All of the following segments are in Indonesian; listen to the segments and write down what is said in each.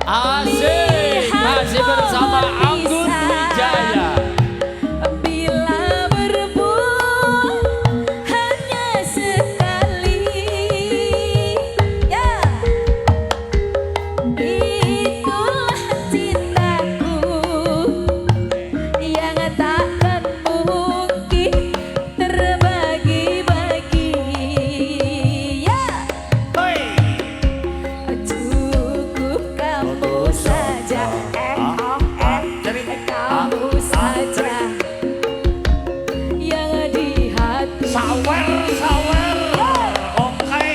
Asik, masih bersama Anggun Wijaya. Bila berbuat hanya sekali, ya itulah cintaku yang takkan mungkin terbagi-bagi. Ya, cukup kamu saja, kamu saja yang di hati. Sawer, oke.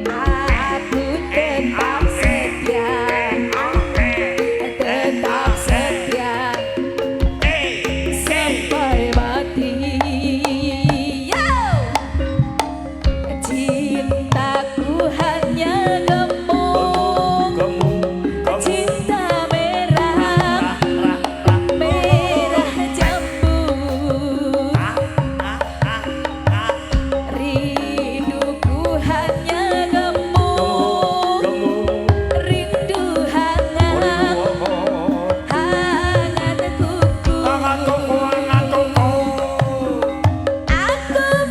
Aku tetap setia, tetap setia sampai mati. Yo, cintaku hanya gemuk, cinta merah, merah jambu. Rinduku hanya gemuk, rindu hangat, hangat kuku. Aku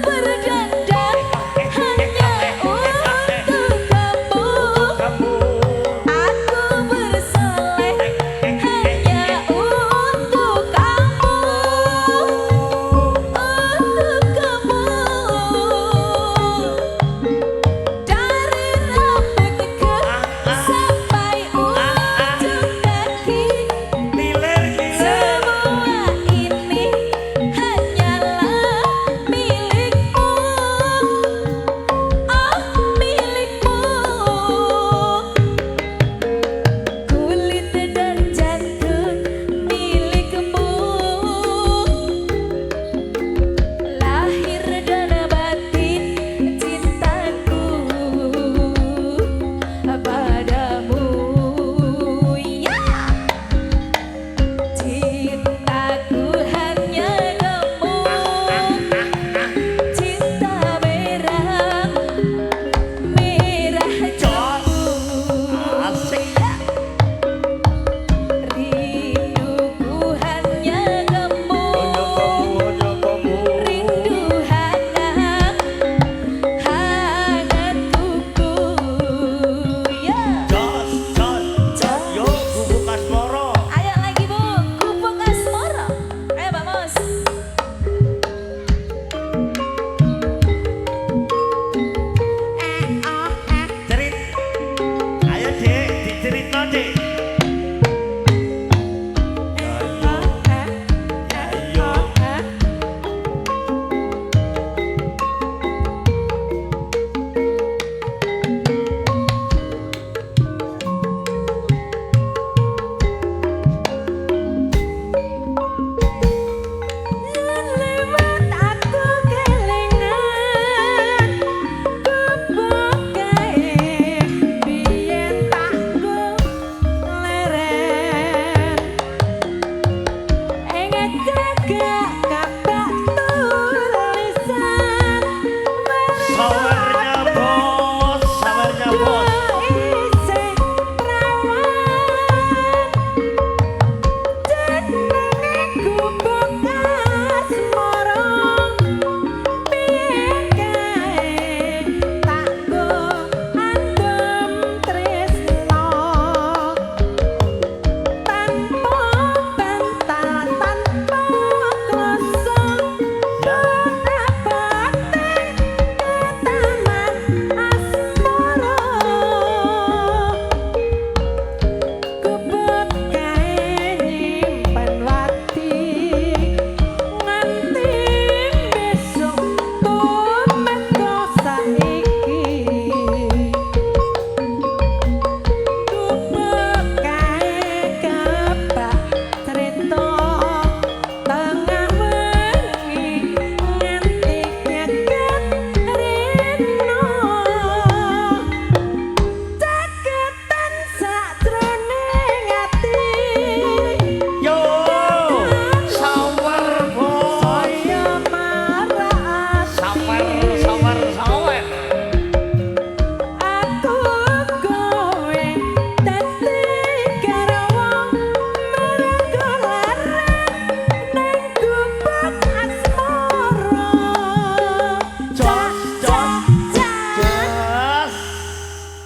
berdandan hanya untuk kamu. Aku bersolek hanya untuk kamu. Untuk kamu. Dari rambutku sampai ujung kaki, semua ini hanyalah milikmu. Oh, milikmu. Kulit dan jantung milikmu. Lahir dan batin cintaku padamu. Ya, cintaku hanya gemuk, cinta merah, merah jambu. Rinduku hanya gemuk, rindu hangat, hangat kuku. Ya, ayo lagi Bu, Gubuk Asmoro. Ayo Pak Mos. Ayo Dek, diceritno Dek. Lewat aku kelingan gubuk kae, biyen tak go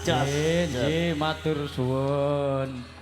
Jos. Nggih, matur suwun.